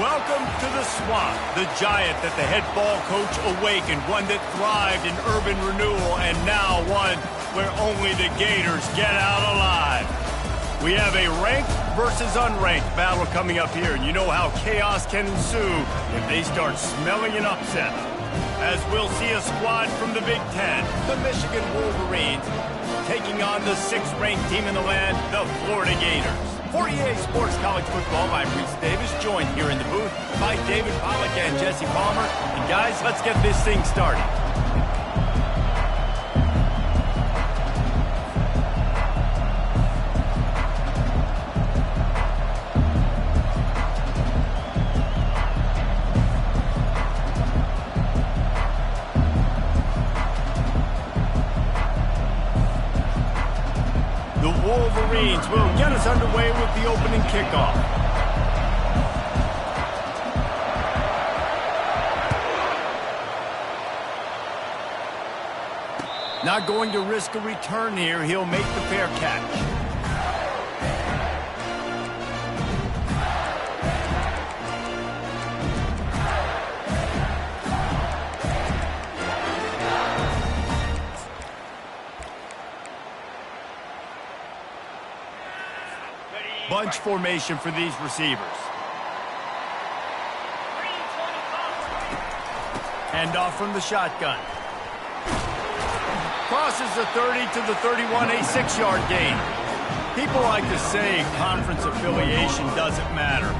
Welcome to the Swamp, the giant that the head ball coach awakened, one that thrived in urban renewal, and now one where only the Gators get out alive. We have a ranked versus unranked battle coming up here, and you know how chaos can ensue if they start smelling an upset. As we'll see a squad from the Big Ten, the Michigan Wolverines, taking on the 6th-ranked team in the land, the Florida Gators. For EA Sports College Football, I'm Reese Davis, joined here in the booth by David Pollack and Jesse Palmer. And guys, let's get this thing started. The Wolverines will get us underway with the opening kickoff. Not going to risk a return here. He'll make the fair catch. Bunch formation for these receivers. Handoff from the shotgun. Crosses the 30 to the 31, a 6-yard gain. People like to say conference affiliation doesn't matter.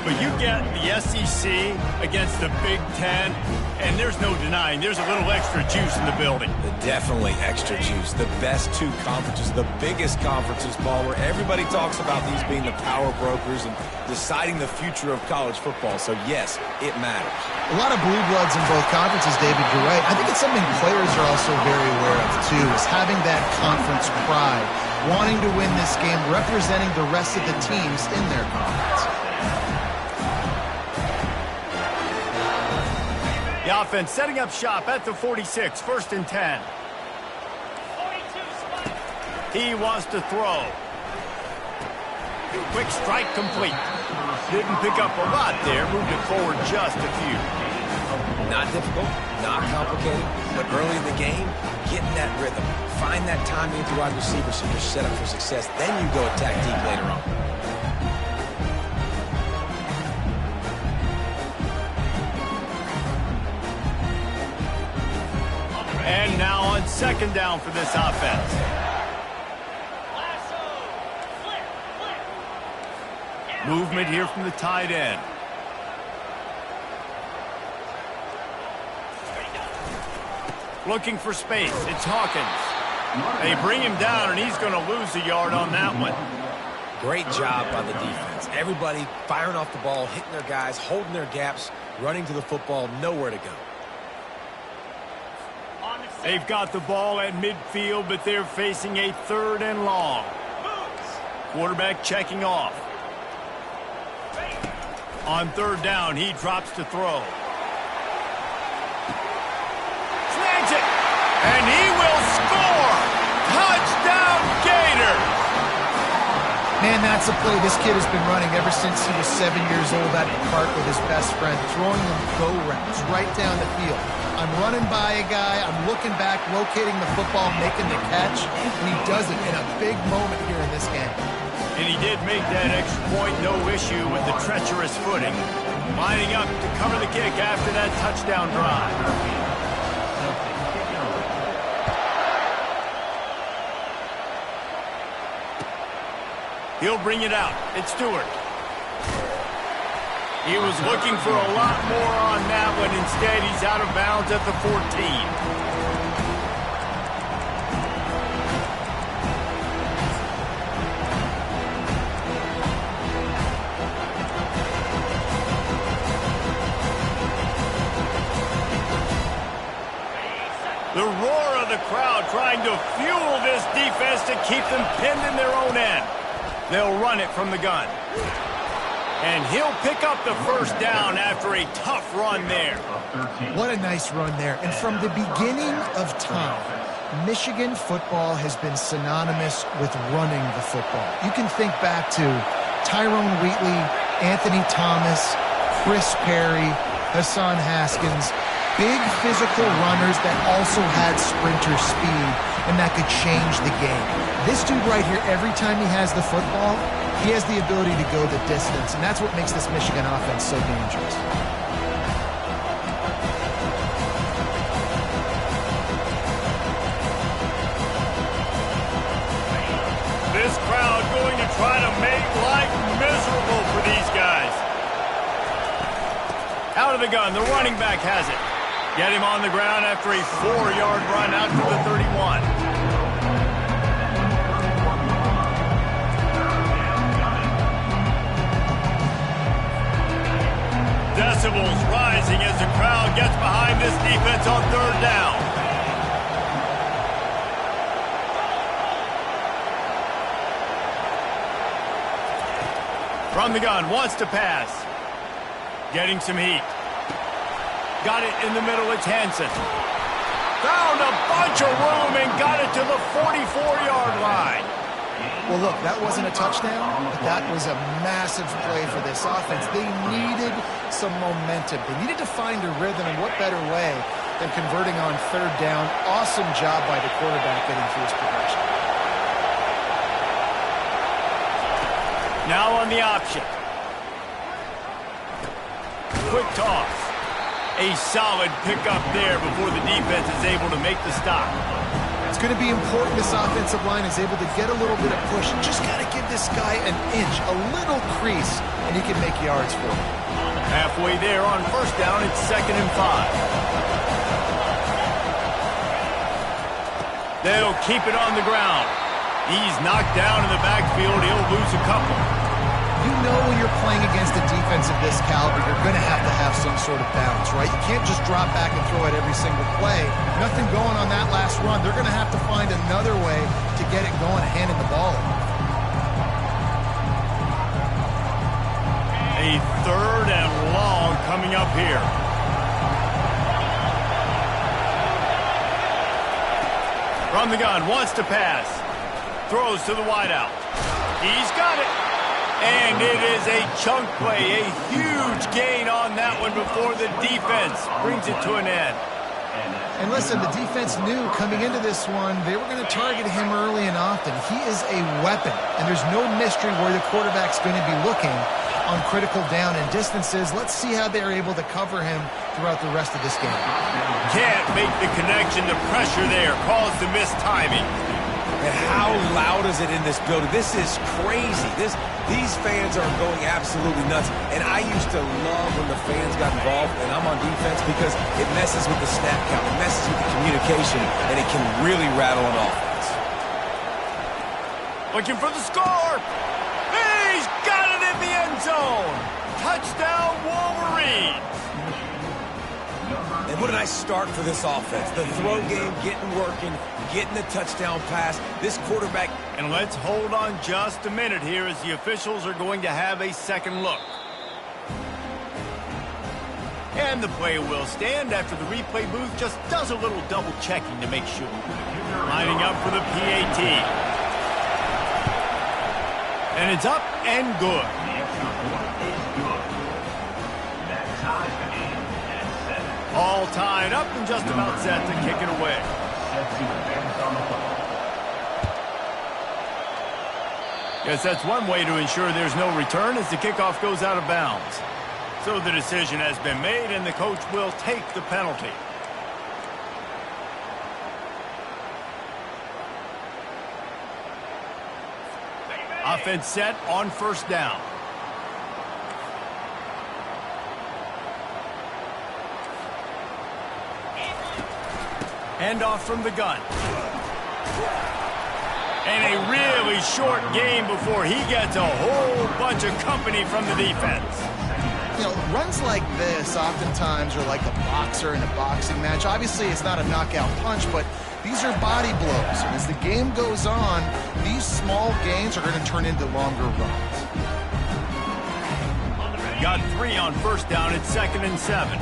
But you get the SEC against the Big Ten, and there's no denying there's a little extra juice in the building. Definitely extra juice. The best two conferences, the biggest conferences, Paul, where everybody talks about these being the power brokers and deciding the future of college football. So, yes, it matters. A lot of blue bloods in both conferences, David. You're right. I think it's something players are also very aware of, too, is having that conference pride, wanting to win this game, representing the rest of the teams in their conference. The offense setting up shop at the 46, 1st and 10. He wants to throw. Quick strike complete. Didn't pick up a lot there, moved it forward just a few. Not difficult, not complicated, but early in the game, getting that rhythm. Find that timing with the wide receiver so you're set up for success. Then you go attack deep later on. And now on 2nd down for this offense. Movement here from the tight end. Looking for space. It's Hawkins. They bring him down, and he's going to lose a yard on that one. Great job by the defense. Everybody firing off the ball, hitting their guys, holding their gaps, running to the football, nowhere to go. They've got the ball at midfield, but they're facing a 3rd and long. Quarterback checking off. On 3rd down, he drops to throw. Snags it, and he will score! Touchdown, Gators! Man, that's a play this kid has been running ever since he was 7 years old at the park with his best friend, throwing them go-rounds right down the field. I'm running by a guy, I'm looking back, locating the football, making the catch, and he does it in a big moment here in this game. And he did make that extra point, no issue with the treacherous footing. Lining up to cover the kick after that touchdown drive. He'll bring it out. It's Stewart. He was looking for a lot more on that one. Instead, he's out of bounds at the 14. The roar of the crowd trying to fuel this defense to keep them pinned in their own end. They'll run it from the gun. And he'll pick up the 1st down after a tough run there. What a nice run there. And from the beginning of time, Michigan football has been synonymous with running the football. You can think back to Tyrone Wheatley, Anthony Thomas, Chris Perry, Hassan Haskins, big physical runners that also had sprinter speed, and that could change the game. This dude right here, every time he has the football, he has the ability to go the distance, and that's what makes this Michigan offense so dangerous. This crowd going to try to make life miserable for these guys. Out of the gun, the running back has it. Get him on the ground after a 4-yard run out to the 31. Decibels rising as the crowd gets behind this defense on 3rd down. From the gun, wants to pass. Getting some heat. Got it in the middle, it's Hansen. Found a bunch of room and got it to the 44-yard line. Well, look, that wasn't a touchdown, but that was a massive play for this offense. They needed some momentum. They needed to find a rhythm, and what better way than converting on 3rd down. Awesome job by the quarterback getting through his progression. Now on the option. Quick toss. A solid pickup there before the defense is able to make the stop. It's going to be important this offensive line is able to get a little bit of push. Just got to give this guy an inch, a little crease, and he can make yards for him. Halfway there on 1st down, it's 2nd and 5. They'll keep it on the ground. He's knocked down in the backfield. He'll lose a couple. You know when you're playing against a defense of this caliber, you're going to have some sort of balance, right? You can't just drop back and throw it every single play. Nothing going on that last run. They're going to have to find another way to get it going and handing the ball off. A 3rd and long coming up here. From the gun, wants to pass. Throws to the wideout. He's got it. And it is a chunk play, a huge gain on that one before the defense brings it to an end. And listen, the defense knew coming into this one, they were going to target him early and often. He is a weapon, and there's no mystery where the quarterback's going to be looking on critical down and distances. Let's see how they're able to cover him throughout the rest of this game. Can't make the connection. The pressure there caused the missed timing. And how loud is it in this building? This is crazy. These fans are going absolutely nuts. And I used to love when the fans got involved, and I'm on defense, because it messes with the snap count. It messes with the communication, and it can really rattle an offense. Looking for the score. He's got it in the end zone. Touchdown, Wolverine. And what a nice start for this offense. The throw game getting working, getting the touchdown pass. This quarterback. And let's hold on just a minute here as the officials are going to have a second look. And the play will stand after the replay booth just does a little double checking to make sure. Lining up for the PAT. And it's up and good. All tied up and just about set to kick it away. Guess that's one way to ensure there's no return as the kickoff goes out of bounds. So the decision has been made and the coach will take the penalty. Offense set on 1st down. Handoff from the gun. And a really short game before he gets a whole bunch of company from the defense. You know, runs like this oftentimes are like a boxer in a boxing match. Obviously, it's not a knockout punch, but these are body blows. And as the game goes on, these small gains are going to turn into longer runs. Got 3 on 1st down. It's 2nd and 7.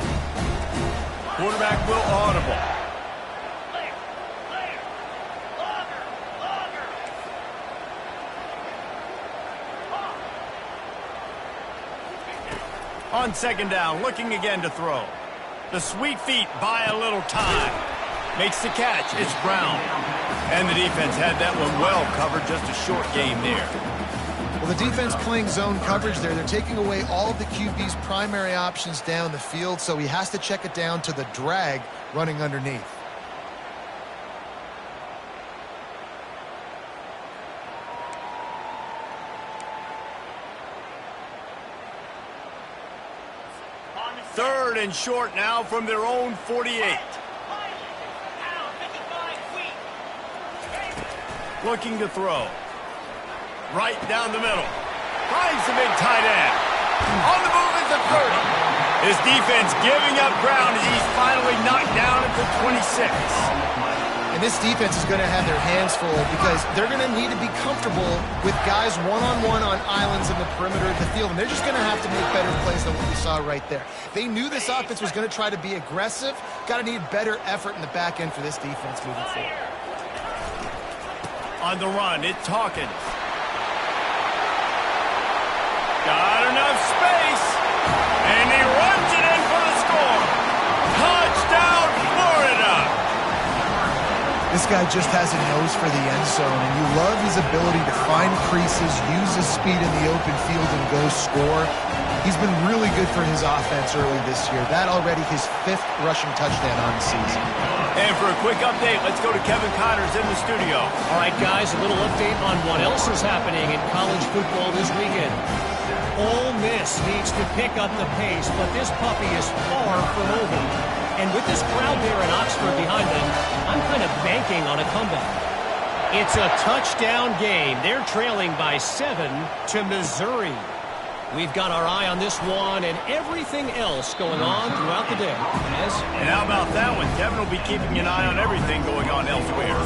Quarterback will audible. On second down, looking again to throw. The sweet feet buy a little time. Makes the catch. It's Brown. And the defense had that one well covered. Just a short game there. Well, the defense playing zone coverage there. They're taking away all of the QB's primary options down the field, so he has to check it down to the drag running underneath. Third and short now from their own 48. Looking to throw. Right down the middle. Finds the big tight end. On the move at the 30. His defense giving up ground as he's finally knocked down at the 26. And this defense is going to have their hands full because they're going to need to be comfortable with guys one-on-one on islands in the perimeter of the field. And they're just going to have to make better plays than what we saw right there. They knew this offense was going to try to be aggressive. Got to need better effort in the back end for this defense moving forward. On the run, it's Hawkins. Got enough space. And he runs it in for the score. Touchdown, Florida. This guy just has a nose for the end zone, and you love his ability to find creases, use his speed in the open field, and go score. He's been really good for his offense early this year. That already his 5th rushing touchdown on the season. And for a quick update, let's go to Kevin Connors in the studio. All right, guys, a little update on what else is happening in college football this weekend. Ole Miss needs to pick up the pace, but this puppy is far from over. And with this crowd there in Oxford behind them, I'm kind of banking on a comeback. It's a touchdown game. They're trailing by 7 to Missouri. We've got our eye on this one and everything else going on throughout the day. Yes? And how about that one? Kevin will be keeping an eye on everything going on elsewhere.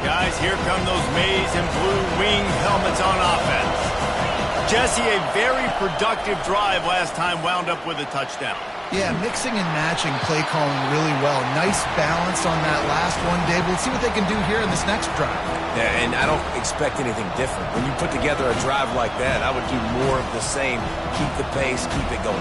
Guys, here come those maize and blue wing helmets on offense. Jesse, a very productive drive last time wound up with a touchdown. Yeah, mixing and matching play calling really well. Nice balance on that last one, Dave. Let's see what they can do here in this next drive. Yeah, and I don't expect anything different. When you put together a drive like that, I would do more of the same. Keep the pace, keep it going.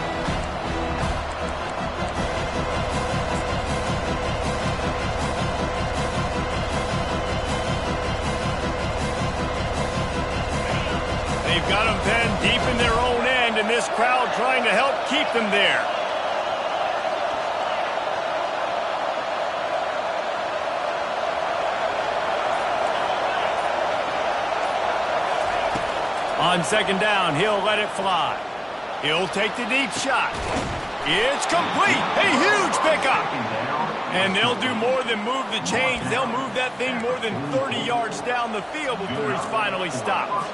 They've got them pinned deep in their own end, and this crowd trying to help keep them there. On second down, he'll let it fly. He'll take the deep shot. It's complete. A huge pickup. And they'll do more than move the chains. They'll move that thing more than 30 yards down the field before he's finally stopped.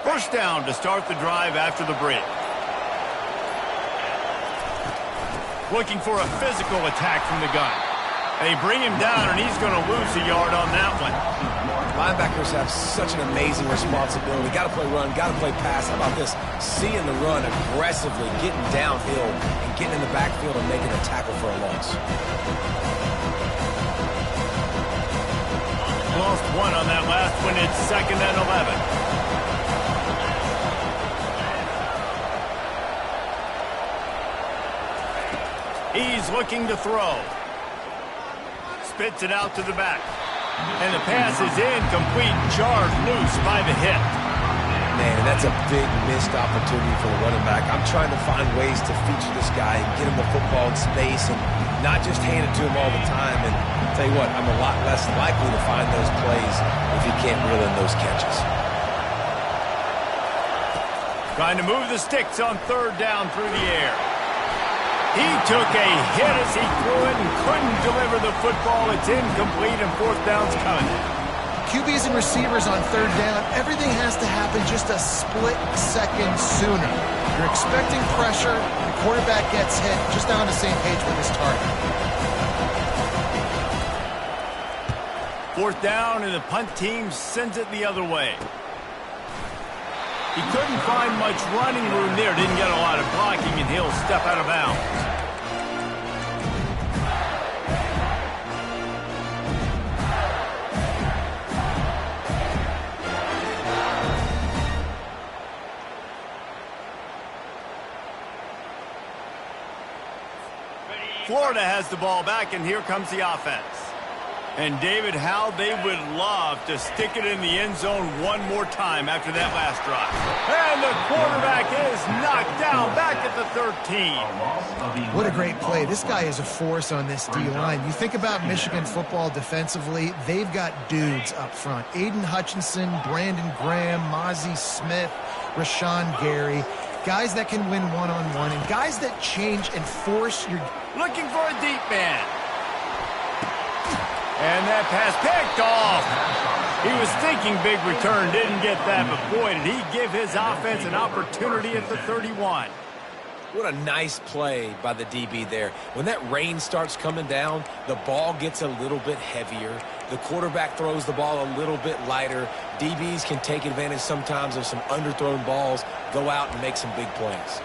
First down to start the drive after the break. Looking for a physical attack from the gun. They bring him down, and he's going to lose a yard on that one. Linebackers have such an amazing responsibility. Got to play run, got to play pass. How about this? Seeing the run aggressively, getting downhill, and getting in the backfield and making a tackle for a loss. Lost one on that last one. It's 2nd and 11. He's looking to throw. Spits it out to the back. And the pass is incomplete, jarred loose by the hip. Man, that's a big missed opportunity for the running back. I'm trying to find ways to feature this guy and get him the football in space and not just hand it to him all the time. And I'll tell you what, I'm a lot less likely to find those plays if he can't reel in those catches. Trying to move the sticks on 3rd down through the air. He took a hit as he threw it and couldn't deliver the football. It's incomplete and fourth down's coming. QBs and receivers on third down, everything has to happen just a split second sooner. You're expecting pressure, the quarterback gets hit, just not on the same page with his target. Fourth down, and the punt team sends it the other way. He couldn't find much running room there, didn't get a lot of blocking, and he'll step out of bounds. Florida has the ball back, and here comes the offense. And David, how they would love to stick it in the end zone one more time after that last drive. And the quarterback is knocked down back at the 13. What a great play. This guy is a force on this D-line. You think about Michigan football defensively, they've got dudes up front. Aiden Hutchinson, Brandon Graham, Mozzie Smith, Rashawn Gary. Guys that can win one-on-one and guys that change and force your... Looking for a deep man. And that pass picked off. He was thinking big return, didn't get that, but boy, did he give his offense an opportunity at the 31. What a nice play by the DB there. When that rain starts coming down, the ball gets a little bit heavier. The quarterback throws the ball a little bit lighter. DBs can take advantage sometimes of some underthrown balls, go out and make some big plays.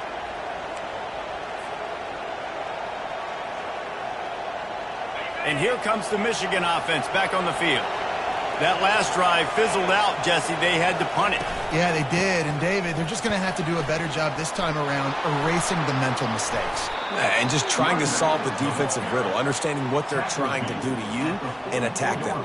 And here comes the Michigan offense back on the field. That last drive fizzled out, Jesse. They had to punt it. Yeah, they did. And, David, they're just going to have to do a better job this time around erasing the mental mistakes. And just trying to solve the defensive riddle, understanding what they're trying to do to you and attack them.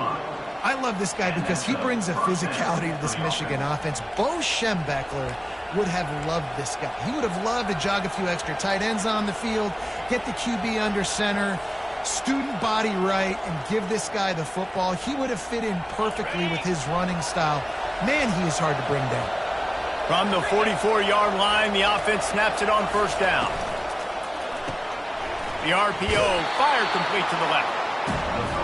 I love this guy because he brings a physicality to this Michigan offense. Bo Schembechler would have loved this guy. He would have loved to jog a few extra tight ends on the field, get the QB under center, student body right, and give this guy the football. He would have fit in perfectly with his running style. Man, he is hard to bring down. From the 44-yard line, the offense snaps it on first down. The RPO fired complete to the left.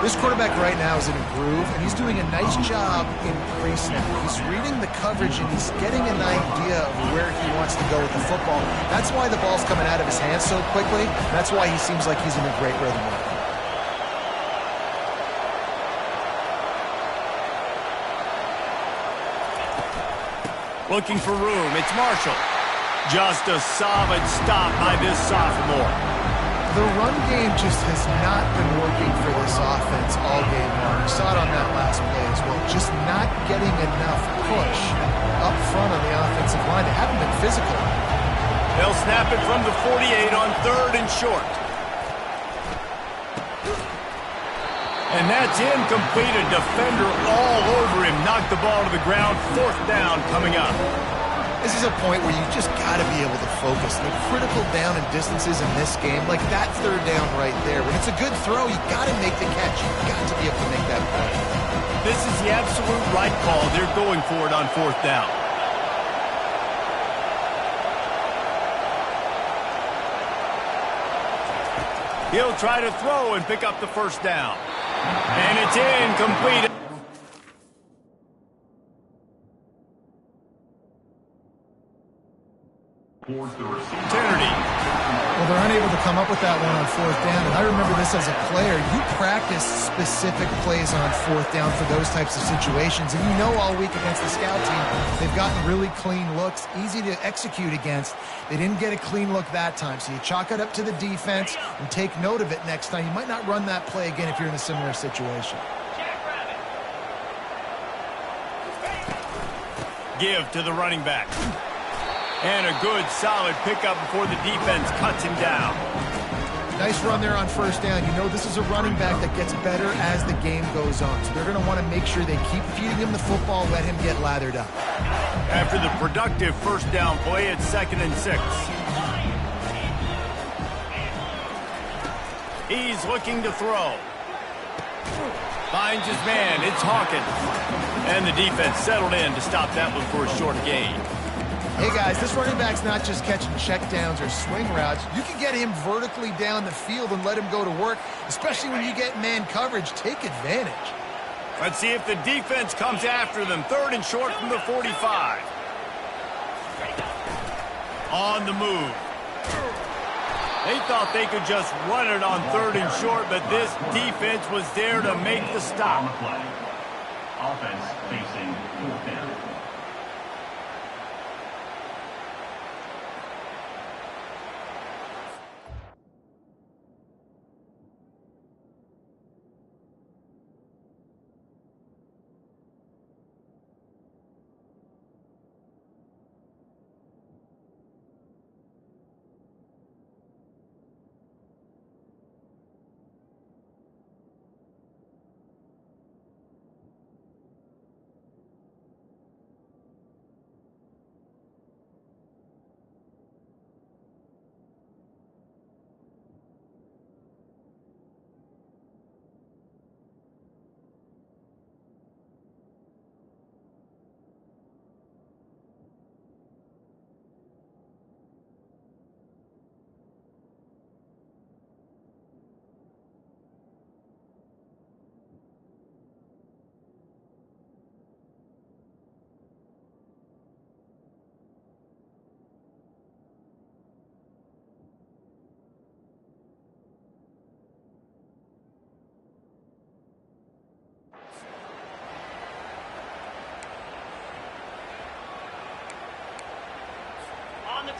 This quarterback right now is in a groove, and he's doing a nice job in pre-snap. He's reading the coverage, and he's getting an idea of where he wants to go with the football. That's why the ball's coming out of his hands so quickly. That's why he seems like he's in a great rhythm right now. Looking for room. It's Marshall. Just a solid stop by this sophomore. The run game just has not been working for this offense all game long. We saw it on that last play as well. Just not getting enough push up front on the offensive line. They haven't been physical. They'll snap it from the 48 on third and short. And that's incomplete. A defender all over him. Knocked the ball to the ground. Fourth down coming up. This is a point where you just got to be able to focus. The critical down and distances in this game, like that third down right there. When it's a good throw, you got to make the catch. You got to be able to make that play. This is the absolute right call. They're going for it on fourth down. He'll try to throw and pick up the first down. And it's incomplete. Well, they're unable to come up with that one on fourth down. And I remember this as a player. You practice specific plays on fourth down for those types of situations. And you know all week against the scout team, they've gotten really clean looks, easy to execute against. They didn't get a clean look that time. So you chalk it up to the defense and take note of it next time. You might not run that play again if you're in a similar situation. Give to the running back. And a good, solid pickup before the defense cuts him down. Nice run there on first down. You know this is a running back that gets better as the game goes on. So they're going to want to make sure they keep feeding him the football, let him get lathered up. After the productive first down play, it's 2nd and 6. He's looking to throw. Finds his man. It's Hawkins. And the defense settled in to stop that one for a short gain. Hey, guys, this running back's not just catching checkdowns or swing routes. You can get him vertically down the field and let him go to work, especially when you get man coverage. Take advantage. Let's see if the defense comes after them. 3rd and short from the 45. On the move. They thought they could just run it on 3rd and short, but this defense was there to make the stop. Offense facing 4th down.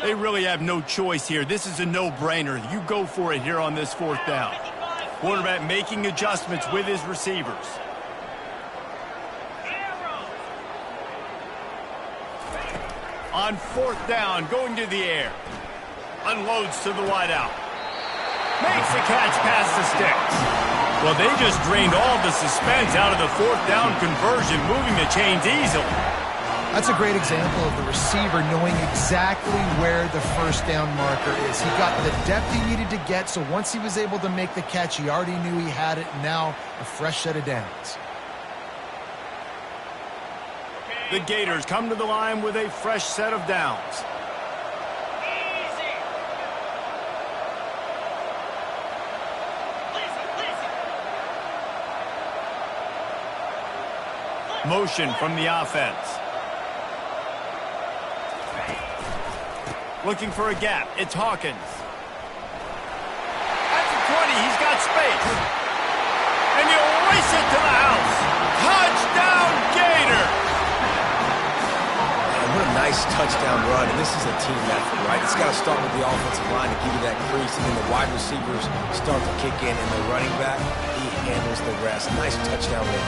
They really have no choice here. This is a no-brainer. You go for it here on this 4th down. Quarterback making adjustments with his receivers. On 4th down, going to the air. Unloads to the wideout. Makes the catch past the sticks. Well, they just drained all the suspense out of the 4th down conversion, moving the chains easily. That's a great example of the receiver knowing exactly where the 1st down marker is. He got the depth he needed to get, so once he was able to make the catch, he already knew he had it. Now, a fresh set of downs. The Gators come to the line with a fresh set of downs. Motion from the offense. Looking for a gap. It's Hawkins. At the 20, he's got space. And he'll race it to the house. Touchdown, Gator! And what a nice touchdown run. And this is a team effort, right? It's got to start with the offensive line to give you that crease, and then the wide receivers start to kick in, and the running back, he handles the rest. Nice touchdown run.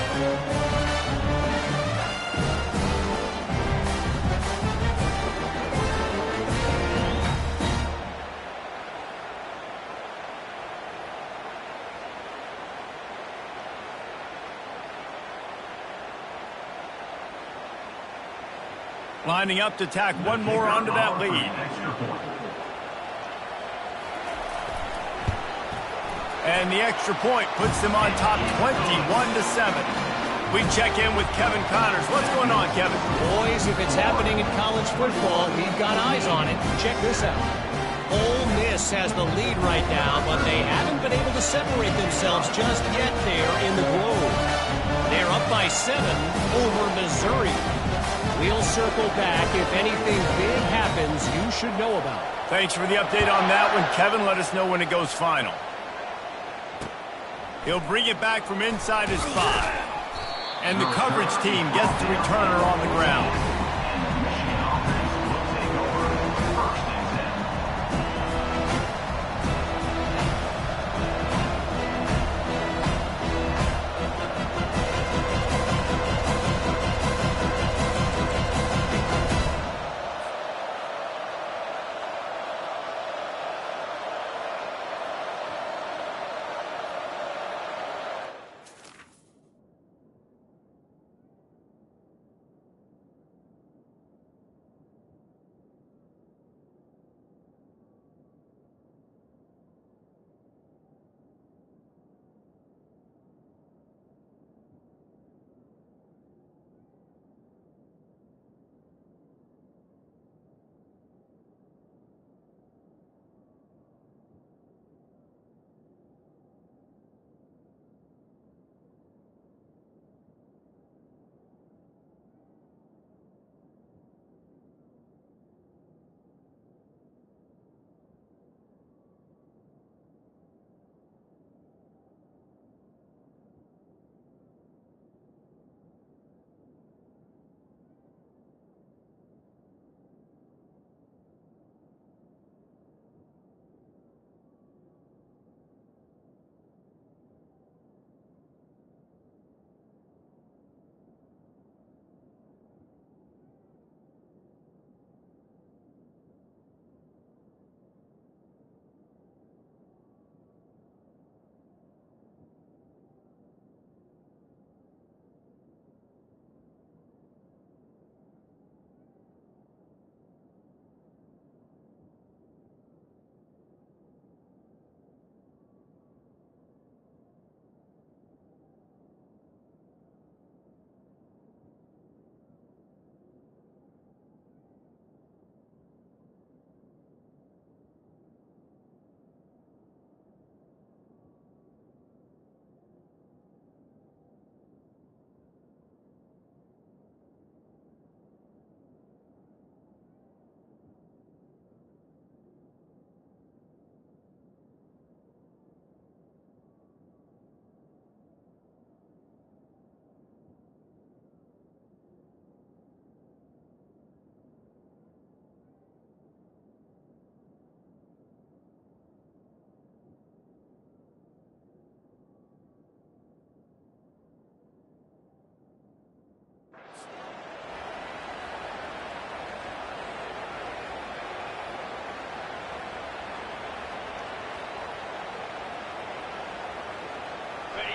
Lining up to tack one more onto that lead. And the extra point puts them on top 21-7. We check in with Kevin Connors. What's going on, Kevin? Boys, if it's happening in college football, we've got eyes on it. Check this out. Ole Miss has the lead right now, but they haven't been able to separate themselves just yet there in the Globe. They're up by 7 over Missouri. We'll circle back. If anything big happens, you should know about it. Thanks for the update on that one, Kevin. Let us know when it goes final. He'll bring it back from inside his 5. And the coverage team gets the returner on the ground.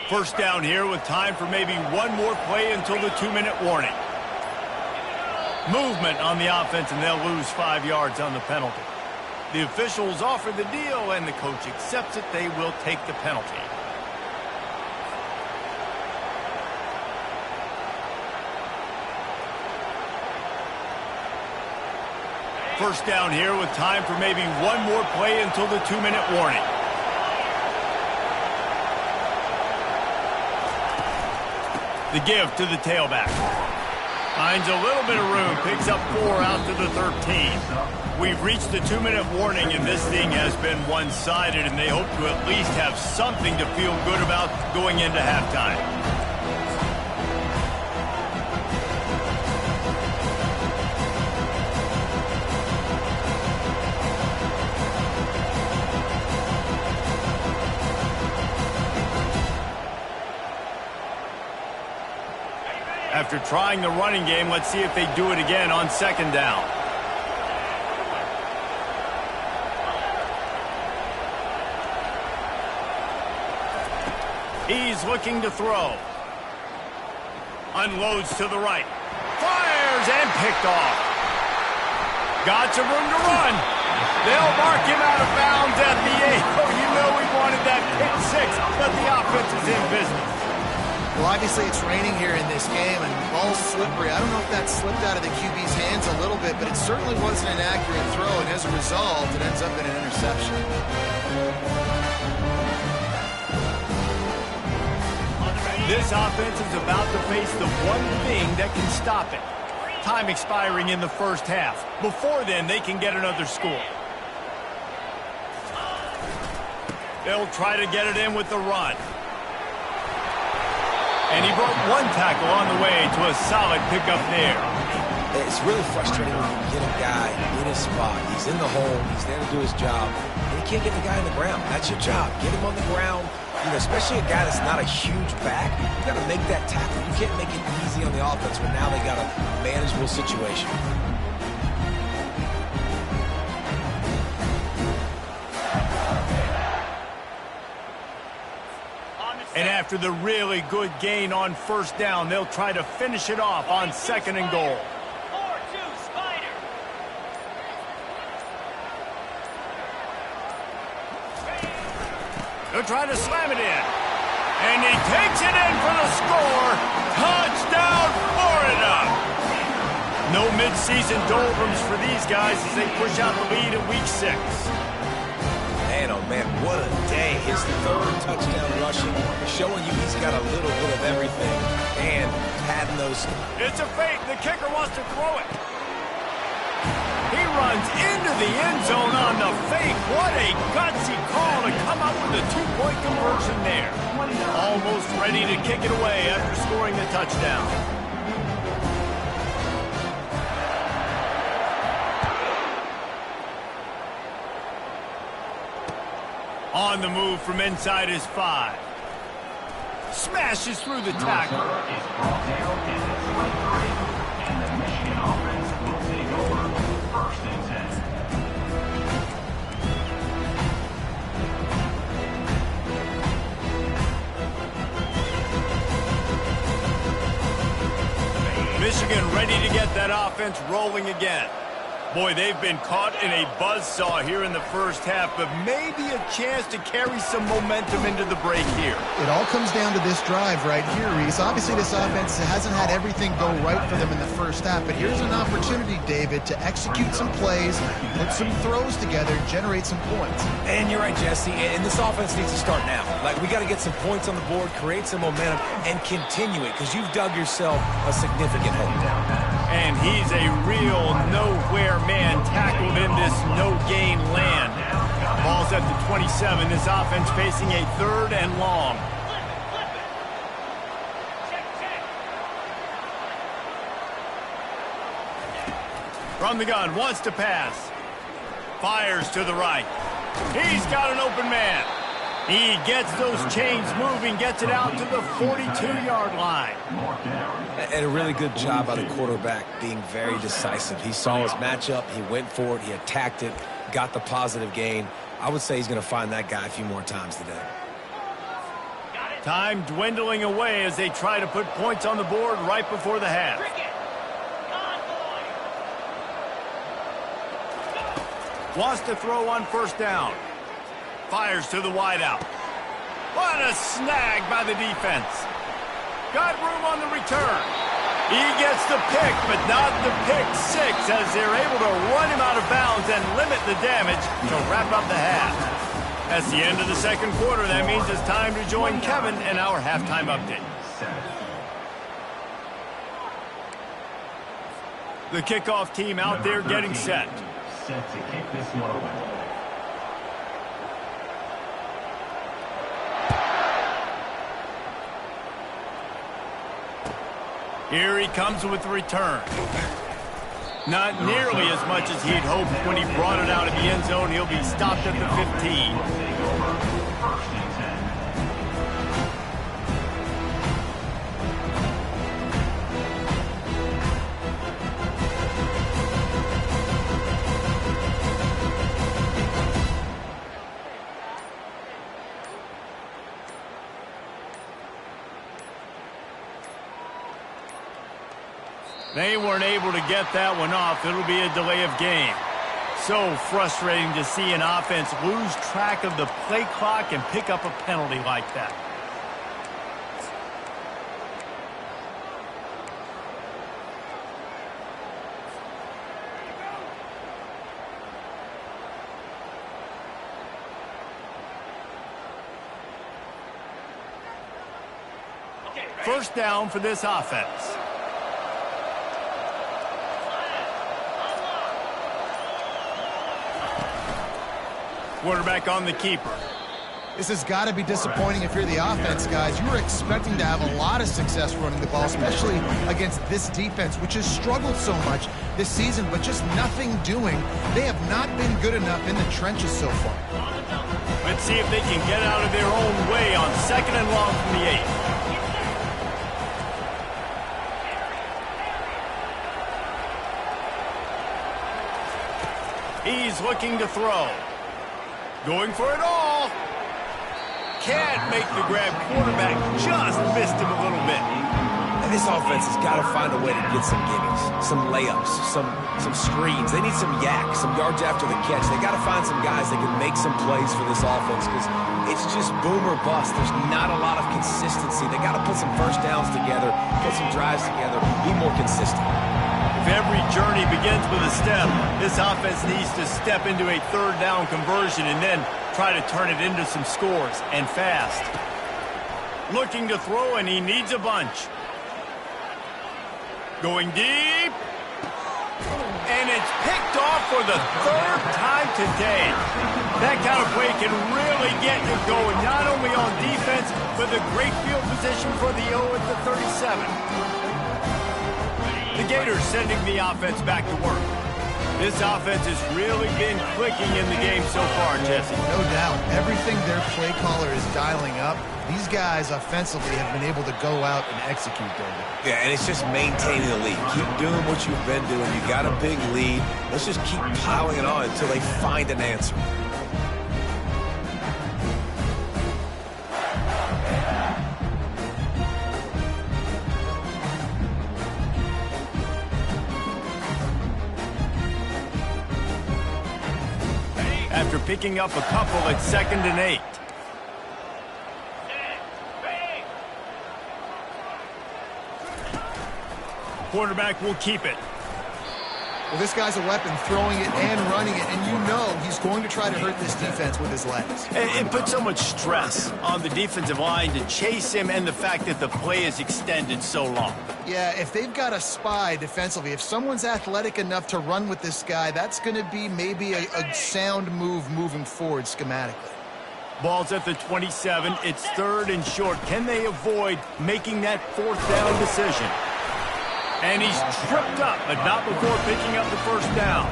First down here with time for maybe one more play until the 2-minute warning. Movement on the offense, and they'll lose 5 yards on the penalty. The officials offer the deal, and the coach accepts it. They will take the penalty. First down here with time for maybe one more play until the 2-minute warning. The give to the tailback. Finds a little bit of room, picks up 4 out to the 13. We've reached the 2-minute warning, and this thing has been one-sided, and they hope to at least have something to feel good about going into halftime. After trying the running game, let's see if they do it again on second down. He's looking to throw. Unloads to the right. Fires and picked off. Got some room to run. They'll mark him out of bounds at the 8. Oh, you know we wanted that pick 6, but the offense is in business. Well, obviously it's raining here in this game, and the ball's slippery. I don't know if that slipped out of the QB's hands a little bit, but it certainly wasn't an accurate throw, and as a result, it ends up in an interception. This offense is about to face the one thing that can stop it. Time expiring in the first half. Before then, they can get another score. They'll try to get it in with the run. And he broke one tackle on the way to a solid pickup there. It's really frustrating when you get a guy in his spot. He's in the hole. He's there to do his job. And you can't get the guy on the ground. That's your job. Get him on the ground. You know, especially a guy that's not a huge back. You got to make that tackle. You can't make it easy on the offense, but now they got a manageable situation. And after the really good gain on first down, they'll try to finish it off on second and goal. 4-2 Spider. They'll try to slam it in. And he takes it in for the score. Touchdown, Florida. No midseason doldrums for these guys as they push out the lead in week 6. Man, oh man, what a day. His 3rd touchdown rushing, showing you he's got a little bit of everything and padding those. It's a fake. The kicker wants to throw it. He runs into the end zone on the fake. What a gutsy call to come up with a 2-point conversion there. Almost ready to kick it away after scoring the touchdown. On the move from inside his 5. Smashes through the tackle. Is brought down at the 23, and the Michigan offense will take over 1st and 10. Michigan ready to get that offense rolling again. Boy, they've been caught in a buzzsaw here in the first half, but maybe a chance to carry some momentum into the break here. It all comes down to this drive right here, Reese. Obviously, this offense hasn't had everything go right for them in the first half, but here's an opportunity, David, to execute some plays, put some throws together, generate some points. And you're right, Jesse, and this offense needs to start now. Like, we got to get some points on the board, create some momentum, and continue it, because you've dug yourself a significant hole. And he's a real nowhere man tackled in this no-gain land. Ball's at the 27. This offense facing a 3rd and long. From the gun, wants to pass. Fires to the right. He's got an open man. He gets those chains moving, gets it out to the 42-yard line. And a really good job by the quarterback being very decisive. He saw his matchup, he went for it, he attacked it, got the positive gain. I would say he's going to find that guy a few more times today. Time dwindling away as they try to put points on the board right before the half. Wants to throw on first down. Fires to the wideout. What a snag by the defense. Got room on the return. He gets the pick, but not the pick six, as they're able to run him out of bounds and limit the damage to wrap up the half. That's the end of the second quarter. That means it's time to join Kevin in our halftime update. The kickoff team out there getting set. Set to kick this one away. Here he comes with the return. Not nearly as much as he'd hoped when he brought it out of the end zone. He'll be stopped at the 15. First and 10. They weren't able to get that one off. It'll be a delay of game. So frustrating to see an offense lose track of the play clock and pick up a penalty like that. First down for this offense. Quarterback on the keeper. This has got to be disappointing if you're the offense, guys. You were expecting to have a lot of success running the ball, especially against this defense, which has struggled so much this season, but just nothing doing. They have not been good enough in the trenches so far. Let's see if they can get out of their own way on second and long from the 8. He's looking to throw. Going for it all. Can't make the grab. Quarterback just missed him a little bit. And this offense has got to find a way to get some gimmies, some layups, some screens. They need some yak, some yards after the catch. They got to find some guys that can make some plays for this offense, because it's just boom or bust. There's not a lot of consistency. They got to put some first downs together, put some drives together, be more consistent. If every journey begins with a step, this offense needs to step into a third down conversion and then try to turn it into some scores, and fast. Looking to throw, and he needs a bunch. Going deep. And it's picked off for the third time today. That kind of play can really get you going, not only on defense, but the great field position for the O at the 37. The Gators sending the offense back to work. This offense has really been clicking in the game so far, Jesse. No doubt. Everything their play caller is dialing up, these guys offensively have been able to go out and execute there. Yeah, and it's just maintaining the lead. Keep doing what you've been doing. You got a big lead. Let's just keep piling it on until they find an answer. After picking up a couple at 2nd and 8. Quarterback will keep it. Well, this guy's a weapon, throwing it and running it, and you know he's going to try to hurt this defense with his legs. It puts so much stress on the defensive line to chase him, and the fact that the play is extended so long. Yeah, if they've got a spy defensively, if someone's athletic enough to run with this guy, that's going to be maybe a sound move moving forward schematically. Ball's at the 27. It's 3rd and short. Can they avoid making that 4th down decision? And he's tripped up, but not before picking up the first down.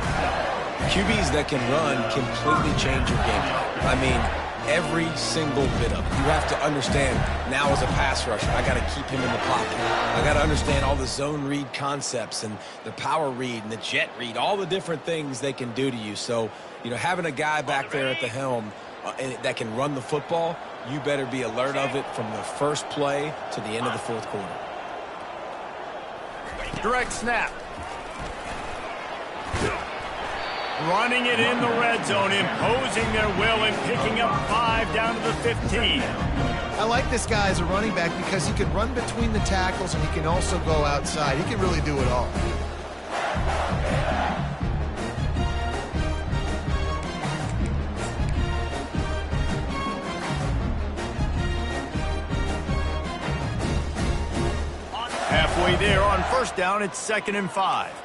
QBs that can run completely change your game plan. I mean, every single bit of it. You have to understand, now as a pass rusher, I got to keep him in the pocket. I got to understand all the zone read concepts and the power read and the jet read, all the different things they can do to you. So, you know, having a guy back there at the helm that can run the football, you better be alert of it from the first play to the end of the fourth quarter. Direct snap. Running it in the red zone, imposing their will and picking up 5 down to the 15. I like this guy as a running back because he can run between the tackles and he can also go outside. He can really do it all. Halfway there on first down, it's 2nd and 5.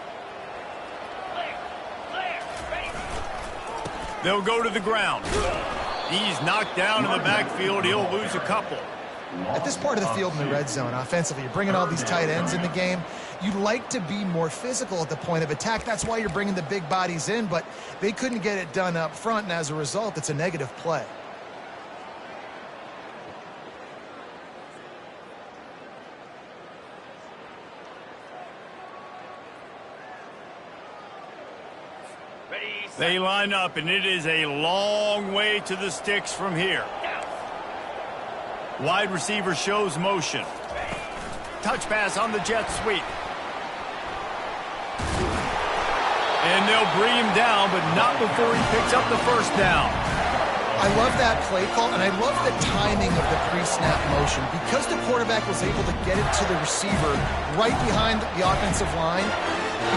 They'll go to the ground. He's knocked down in the backfield. He'll lose a couple. At this part of the field in the red zone, offensively, you're bringing all these tight ends in the game. You'd like to be more physical at the point of attack. That's why you're bringing the big bodies in, but they couldn't get it done up front, and as a result, it's a negative play. They line up, and it is a long way to the sticks from here. Wide receiver shows motion. Touch pass on the jet sweep. And they'll bring him down, but not before he picks up the first down. I love that play call, and I love the timing of the pre-snap motion. Because the quarterback was able to get it to the receiver right behind the offensive line,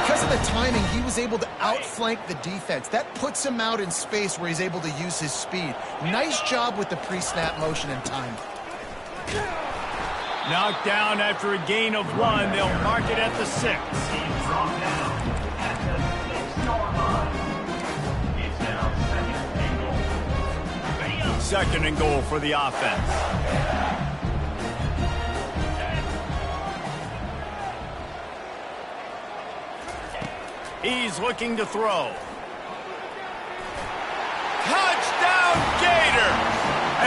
because of the timing, he was able to outflank the defense. That puts him out in space where he's able to use his speed. Nice job with the pre-snap motion and timing. Knocked down after a gain of 1. They'll mark it at the 6. Brought down at the 6-yard line. It's now 2nd and goal. 2nd and goal for the offense. He's looking to throw. Touchdown, Gator!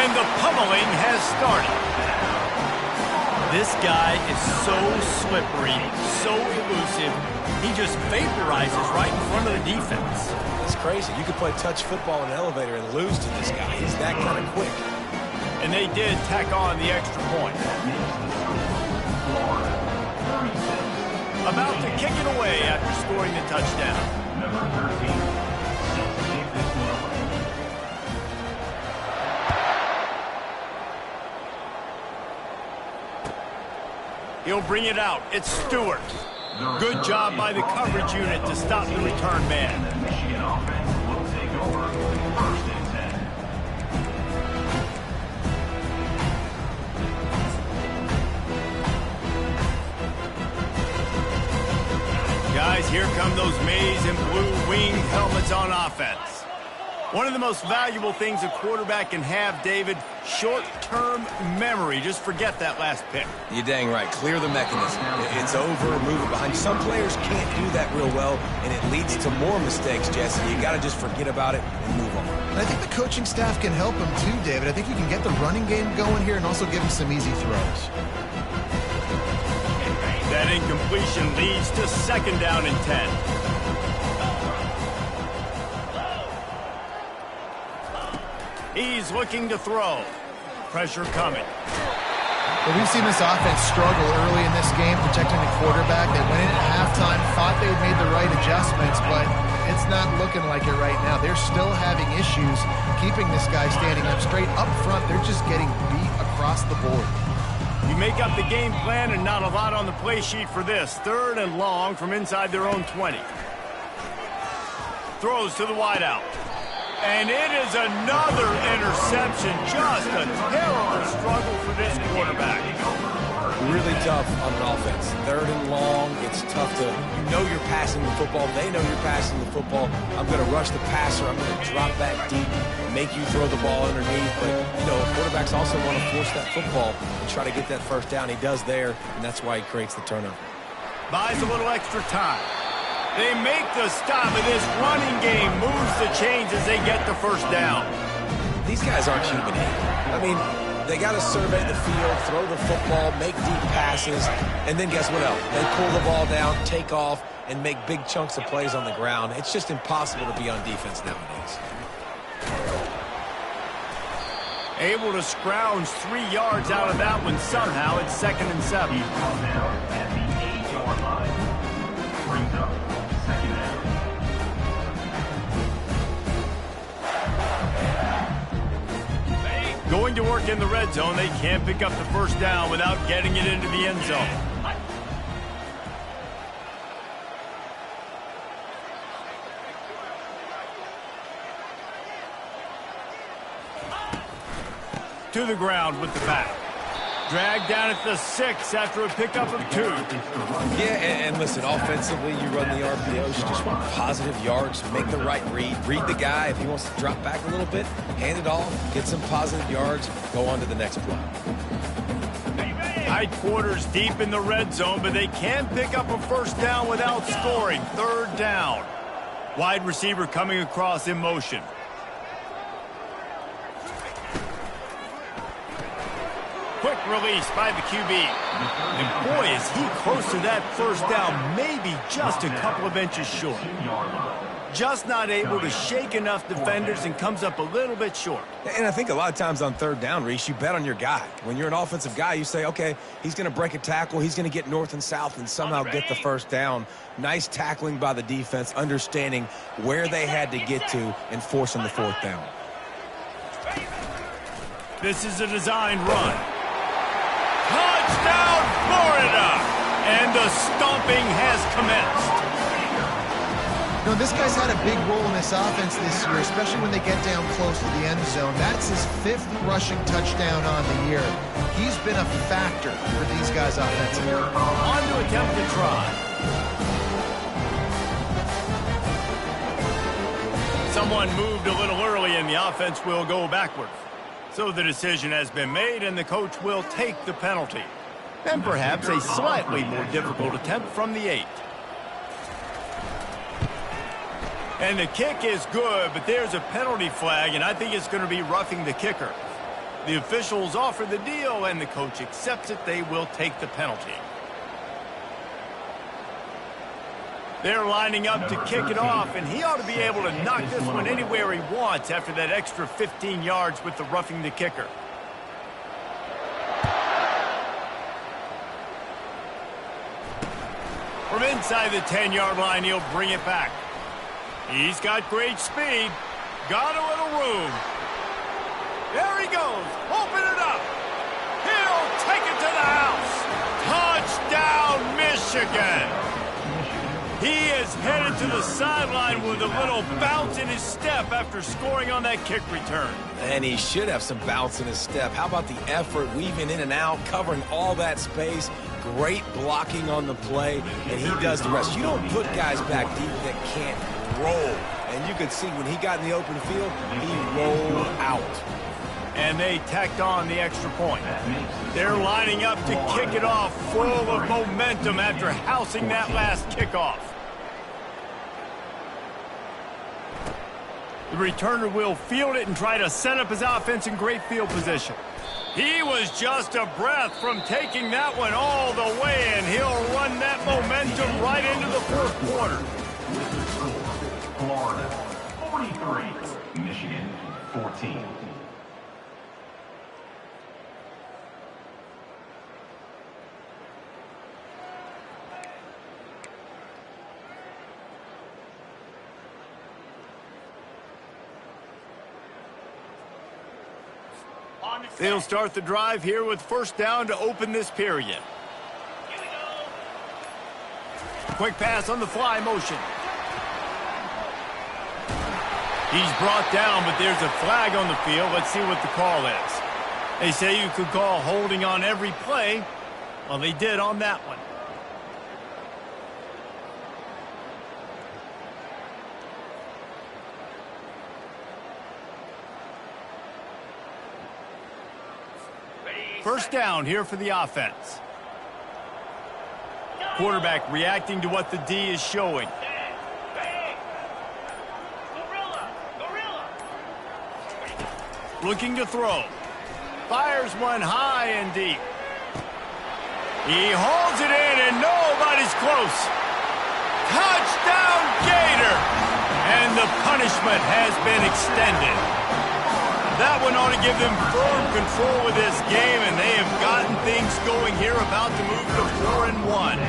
And the pummeling has started. This guy is so slippery, so elusive. He just vaporizes right in front of the defense. It's crazy. You could play touch football in an elevator and lose to this guy. He's that kind of quick. And they did tack on the extra point. About to kick it away after scoring the touchdown. Number 13. Set to kick this one away. He'll bring it out. It's Stewart. Good job by the coverage unit to stop the return man. And the Michigan offense will take over 1st and 10. Guys, here come those maize and blue winged helmets on offense. One of the most valuable things a quarterback can have, David, short-term memory. Just forget that last pick. You're dang right. Clear the mechanism. It's over, move it behind. Some players can't do that real well, and it leads to more mistakes, Jesse. You got to just forget about it and move on. And I think the coaching staff can help him too, David. I think you can get the running game going here and also give him some easy throws. That incompletion leads to 2nd down and 10. He's looking to throw. Pressure coming. But we've seen this offense struggle early in this game protecting the quarterback. They went in at halftime, thought they had made the right adjustments, but it's not looking like it right now. They're still having issues keeping this guy standing up straight. Up front, they're just getting beat across the board. You make up the game plan and not a lot on the play sheet for this. 3rd and long from inside their own 20. Throws to the wideout. And it is another interception. Just a terrible struggle for this quarterback. Really tough on an offense. 3rd and long, it's tough to, you know you're passing the football. They know you're passing the football. I'm going to rush the passer. I'm going to drop back deep, make you throw the ball underneath. But, you know, quarterbacks also want to force that football and try to get that first down. He does there, and that's why he creates the turnover. Buys a little extra time. They make the stop, and this running game moves the chains as they get the first down. These guys aren't human. I mean, they got to survey the field, throw the football, make deep passes, and then guess what else? They pull the ball down, take off, and make big chunks of plays on the ground. It's just impossible to be on defense nowadays. Able to scrounge 3 yards out of that one somehow. It's 2nd and 7. He's brought down at the 8-yard line. Brings up 2nd down. Going to work in the red zone. They can't pick up the first down without getting it into the end zone. To the ground with the back. Dragged down at the 6 after a pickup of 2. Yeah, and listen, offensively, you run the RPOs. You just want positive yards, make the right read. Read the guy. If he wants to drop back a little bit, hand it off, get some positive yards, go on to the next play. Tight quarters deep in the red zone, but they can pick up a first down without scoring. 3rd down. Wide receiver coming across in motion. Quick release by the QB. And boy, is he close to that first down, maybe just a couple of inches short. Just not able to shake enough defenders and comes up a little bit short. And I think a lot of times on 3rd down, Reese, you bet on your guy. When you're an offensive guy, you say, okay, he's going to break a tackle, he's going to get north and south and somehow get the first down. Nice tackling by the defense, understanding where they had to get to and forcing the 4th down. This is a designed run. Touchdown, Florida! And the stomping has commenced. You know, this guy's had a big role in this offense this year, especially when they get down close to the end zone. That's his 5th rushing touchdown on the year. He's been a factor for these guys offensively. On to attempt the try. Someone moved a little early and the offense will go backwards. So the decision has been made and the coach will take the penalty. And perhaps a slightly more difficult attempt from the 8. And the kick is good, but there's a penalty flag, and I think it's going to be roughing the kicker. The officials offer the deal, and the coach accepts it. They will take the penalty. They're lining up to kick it off, and he ought to be able to knock this one anywhere he wants after that extra 15 yards with the roughing the kicker. From inside the 10-yard line, he'll bring it back. He's got great speed. Got a little room. There he goes. Open it up. He'll take it to the house. Touchdown, Michigan. He is headed to the sideline with a little bounce in his step after scoring on that kick return. And he should have some bounce in his step. How about the effort, weaving in and out, covering all that space, great blocking on the play, and he does the rest. You don't put guys back deep that can't roll. And you could see when he got in the open field, he rolled out. And they tacked on the extra point. They're lining up to kick it off full of momentum after housing that last kickoff. The returner will field it and try to set up his offense in great field position. He was just a breath from taking that one all the way, and he'll run that momentum right into the 4th quarter. Florida 43, Michigan 14. They'll start the drive here with first down to open this period. Quick pass on the fly motion. He's brought down, but there's a flag on the field. Let's see what the call is. They say you could call holding on every play. Well, they did on that one. First down here for the offense. Quarterback reacting to what the D is showing. Looking to throw. Fires one high and deep. He holds it in and nobody's close. Touchdown, Gator! And the punishment has been extended. That one ought to give them firm control of this game, and they have gotten things going here, about to move to 4-1.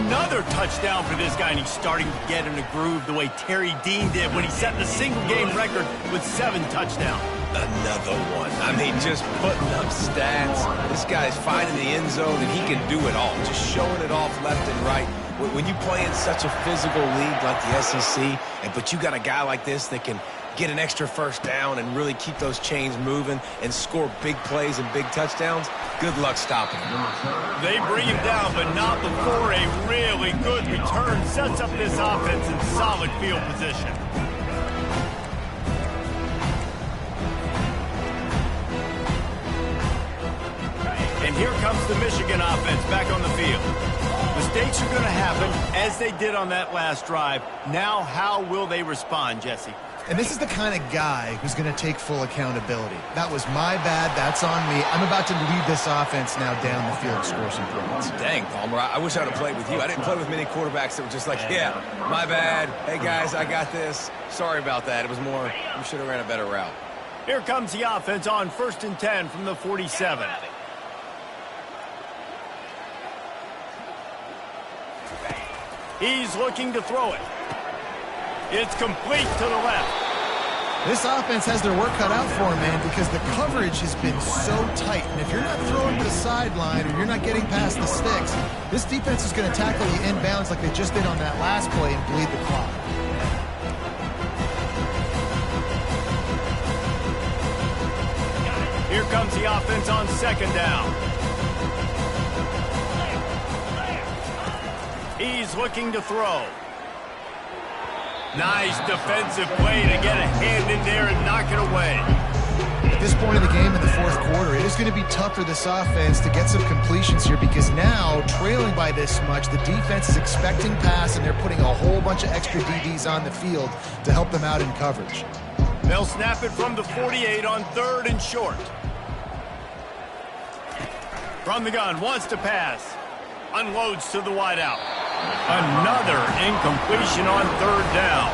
Another touchdown for this guy, and he's starting to get in a groove the way Terry Dean did when he set the single-game record with 7 touchdowns. Another one. I mean, just putting up stats. This guy's finding the end zone, and he can do it all. Just showing it off left and right. When you play in such a physical league like the SEC, but you got a guy like this that can get an extra first down and really keep those chains moving and score big plays and big touchdowns, good luck stopping him. They bring him down, but not before a really good return sets up this offense in solid field position. And here comes the Michigan offense back on the field. Mistakes are going to happen, as they did on that last drive. Now, how will they respond, Jesse? And this is the kind of guy who's going to take full accountability. That was my bad. That's on me. I'm about to lead this offense now down the field, score some points. Dang, Palmer, I wish I would have played with you. I didn't play with many quarterbacks that were just like, yeah, my bad. Hey, guys, I got this. Sorry about that. It was more, we should have ran a better route. Here comes the offense on 1st and 10 from the 47. He's looking to throw it. It's complete to the left. This offense has their work cut out for them, man, because the coverage has been so tight. And if you're not throwing to the sideline or you're not getting past the sticks, this defense is going to tackle you inbounds like they just did on that last play and bleed the clock. Here comes the offense on 2nd down. He's looking to throw. Nice defensive play to get a hand in there and knock it away. At this point in the game in the 4th quarter, it is going to be tough for this offense to get some completions here because now, trailing by this much, the defense is expecting pass and they're putting a whole bunch of extra DBs on the field to help them out in coverage. They'll snap it from the 48 on 3rd and short. From the gun, wants to pass. Unloads to the wideout. Another incompletion on 3rd down.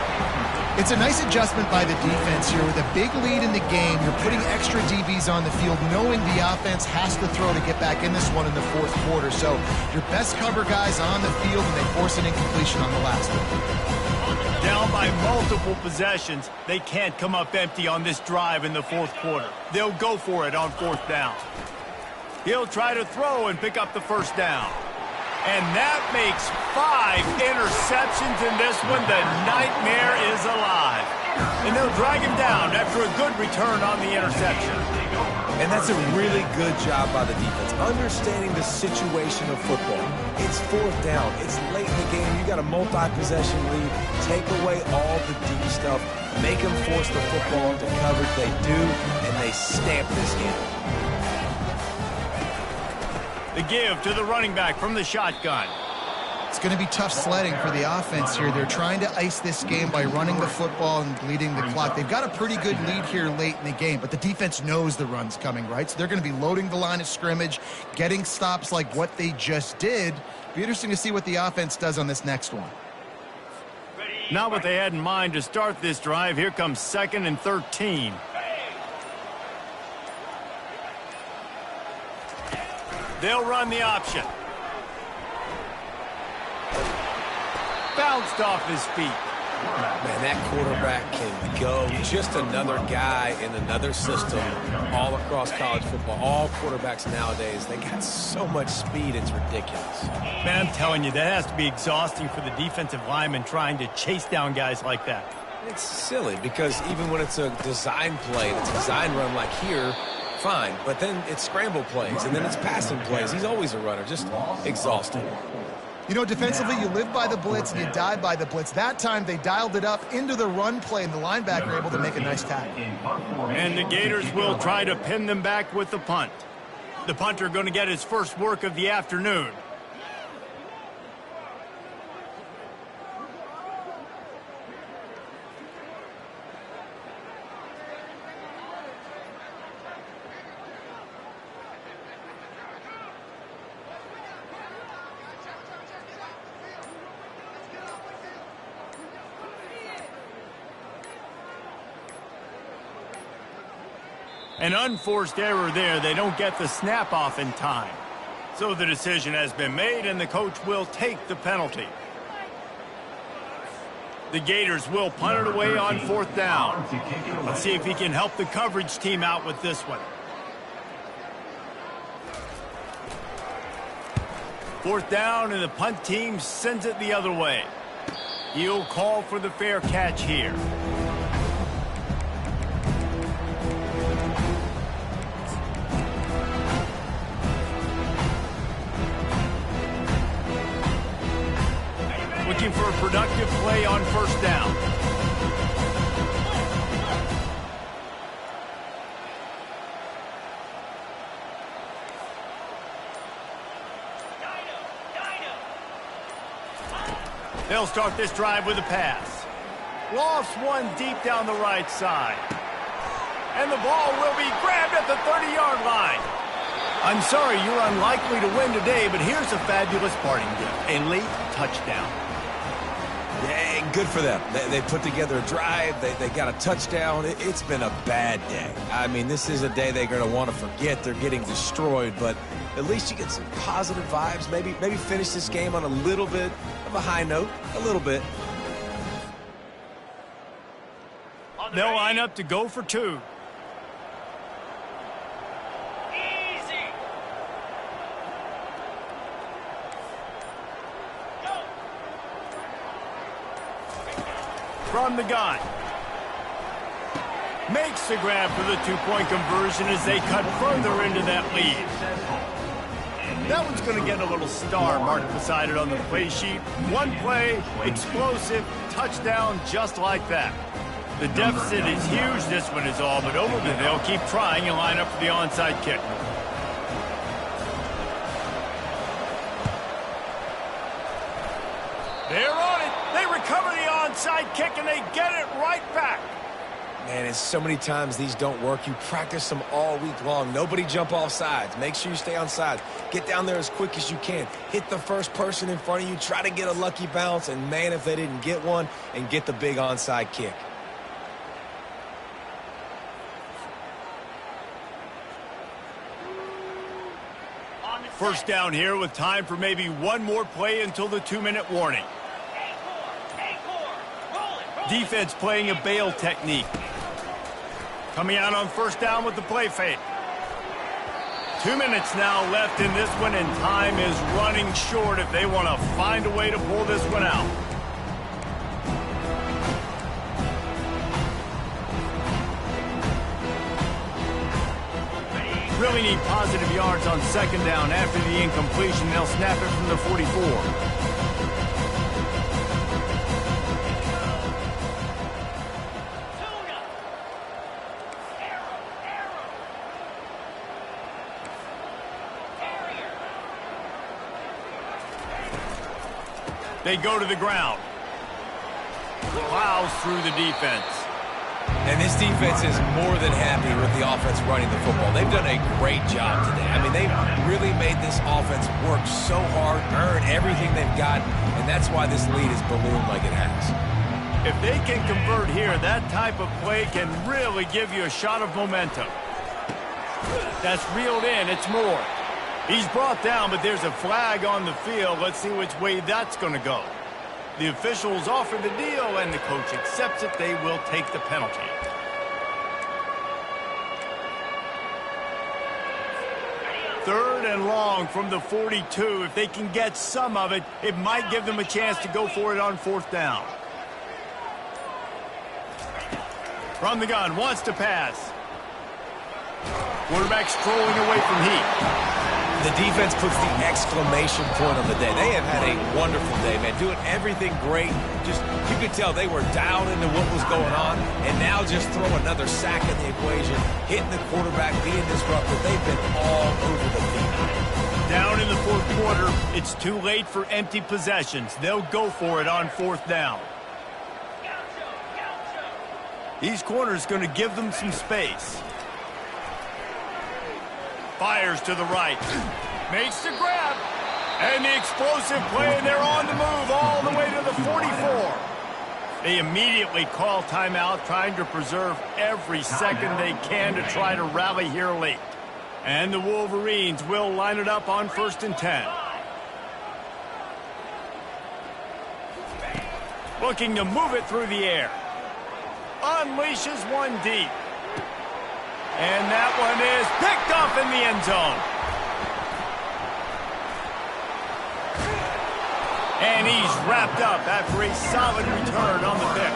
It's a nice adjustment by the defense here. With a big lead in the game, you're putting extra DBs on the field, knowing the offense has to throw to get back in this one in the 4th quarter. So your best cover guys on the field, and they force an incompletion on the last one. Down by multiple possessions, they can't come up empty on this drive in the 4th quarter. They'll go for it on 4th down. He'll try to throw and pick up the 1st down. And that makes 5 interceptions in this one. The nightmare is alive. And they'll drag him down after a good return on the interception. And that's a really good job by the defense, understanding the situation of football. It's 4th down. It's late in the game. You got a multi-possession lead. Take away all the deep stuff. Make them force the football into coverage. They do, and they stamp this game. The give to the running back from the shotgun. It's going to be tough sledding for the offense here. They're trying to ice this game by running the football and bleeding the clock. They've got a pretty good lead here late in the game, but the defense knows the run's coming, right? So they're going to be loading the line of scrimmage, getting stops like what they just did. Be interesting to see what the offense does on this next one. Not what they had in mind to start this drive. Here comes 2nd and 13. They'll run the option. Bounced off his feet. Man, that quarterback can go. Just another guy in another system all across college football. All quarterbacks nowadays, they got so much speed, it's ridiculous. Man, I'm telling you, that has to be exhausting for the defensive lineman trying to chase down guys like that. It's silly because even when it's a design play, it's a design run like here, fine, but then it's scramble plays, and then it's passing plays. He's always a runner, just exhausting. You know, defensively, you live by the blitz and you die by the blitz. That time, they dialed it up into the run play, and the linebacker able to make a nice tackle. And the Gators will try to pin them back with the punt. The punter going to get his first work of the afternoon. An unforced error there. They don't get the snap off in time. So the decision has been made, and the coach will take the penalty. The Gators will punt it away on 4th down. Let's see if he can help the coverage team out with this one. 4th down, and the punt team sends it the other way. He'll call for the fair catch here. Looking for a productive play on 1st down. They'll start this drive with a pass. Lofts one deep down the right side. And the ball will be grabbed at the 30-yard line. I'm sorry, you're unlikely to win today, but here's a fabulous parting gift. A late touchdown. Yeah, good for them. They put together a drive. They got a touchdown. It's been a bad day. I mean, this is a day they're going to want to forget. They're getting destroyed, but at least you get some positive vibes. Maybe finish this game on a little bit of a high note. A little bit. They'll line up to go for 2. From the gun. Makes the grab for the 2-point conversion as they cut further into that lead. That one's going to get a little star marked beside it on the play sheet. One play, explosive, touchdown, just like that. The deficit is huge, this one is all, but Overton, they'll keep trying and line up for the onside kick. They're on it. They recover the onside kick, and they get it right back. Man, and so many times these don't work. You practice them all week long. Nobody jump off sides. Make sure you stay on sides. Get down there as quick as you can. Hit the first person in front of you. Try to get a lucky bounce, and man, if they didn't get one, and get the big onside kick. First down here with time for maybe one more play until the 2-minute warning. Defense playing a bail technique. Coming out on 1st down with the play fake. 2 minutes now left in this one, and time is running short if they want to find a way to pull this one out. Really need positive yards on 2nd down. After the incompletion, they'll snap it from the 44. They go to the ground. Plows through the defense. And this defense is more than happy with the offense running the football. They've done a great job today. I mean, they've really made this offense work so hard, earn everything they've got, and that's why this lead is ballooned like it has. If they can convert here, that type of play can really give you a shot of momentum. That's reeled in. It's more. He's brought down, but there's a flag on the field. Let's see which way that's going to go. The officials offer the deal, and the coach accepts it. They will take the penalty. Third and long from the 42. If they can get some of it, it might give them a chance to go for it on 4th down. From the gun, wants to pass. Quarterback strolling away from heat. The defense puts the exclamation point on the day. They have had a wonderful day, man. Doing everything great. Just, you could tell they were down into what was going on, and now just throw another sack in the equation, hitting the quarterback, being disruptive. They've been all over the field. Down in the 4th quarter, it's too late for empty possessions. They'll go for it on 4th down. These corners going to give them some space. Fires to the right. Makes the grab. And the explosive play, and they're on the move all the way to the 44. They immediately call timeout, trying to preserve every second they can to try to rally here late. And the Wolverines will line it up on 1st and 10. Looking to move it through the air. Unleashes one deep. And that one is picked off in the end zone. And he's wrapped up after a solid return on the pick.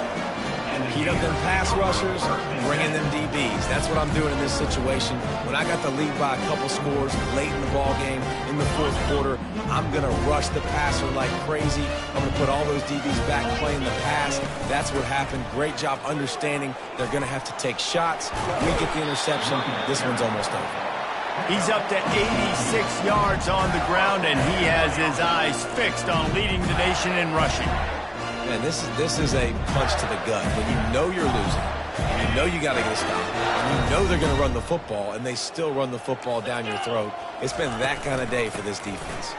Heat up them pass rushers, bring in them DBs. That's what I'm doing in this situation. When I got the lead by a couple scores late in the ball game, in the 4th quarter, I'm going to rush the passer like crazy. I'm going to put all those DBs back playing the pass. That's what happened. Great job understanding they're going to have to take shots. We get the interception. This one's almost over. He's up to 86 yards on the ground, and he has his eyes fixed on leading the nation in rushing. Man, this is a punch to the gut. When you know you're losing, and you know you got to get a stop, and you know they're going to run the football, and they still run the football down your throat. It's been that kind of day for this defense.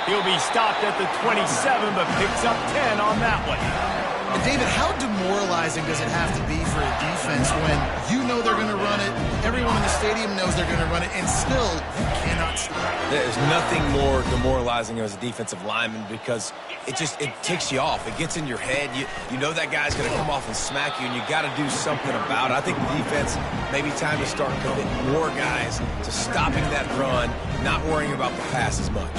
He'll be stopped at the 27, but picks up 10 on that one. And David, how demoralizing does it have to be for a defense when you know they're going to run it, everyone in the stadium knows they're going to run it, and still you cannot stop it? There's nothing more demoralizing as a defensive lineman because it ticks you off. It gets in your head. You know that guy's going to come off and smack you, and you got to do something about it. I think the defense maybe time to start committing more guys to stopping that run, not worrying about the pass as much.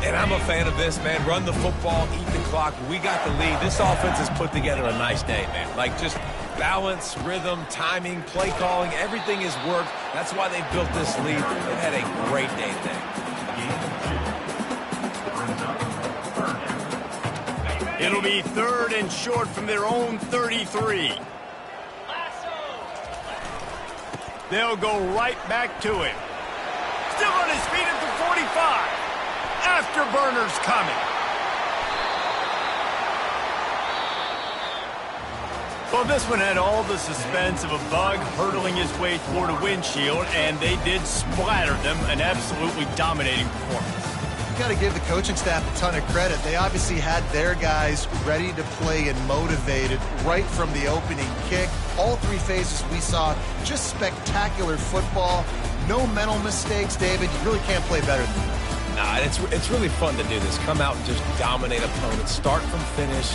And I'm a fan of this, man. Run the football, eat the clock. We got the lead. This offense has put together a nice day, man. Like, just balance, rhythm, timing, play calling, everything has worked. That's why they built this lead. They've had a great day today. It'll be 3rd and short from their own 33. They'll go right back to him. Still on his feet at the 45. Afterburners coming. Well, this one had all the suspense of a bug hurtling his way toward a windshield, and they did splatter them. An absolutely dominating performance. You got to give the coaching staff a ton of credit. They obviously had their guys ready to play and motivated right from the opening kick. All 3 phases we saw, just spectacular football. No mental mistakes, David. You really can't play better than that. Nah, it's really fun to do this. Come out and just dominate opponents. Start from finish.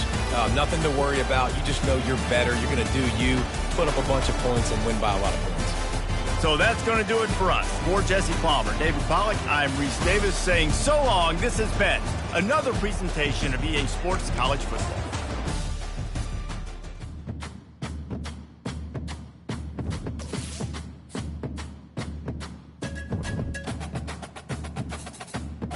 Nothing to worry about. You just know you're better. You're going to do you. Put up a bunch of points and win by a lot of points. So that's going to do it for us. For Jesse Palmer, David Pollack, I'm Reese Davis saying so long. This has been another presentation of EA Sports College Football.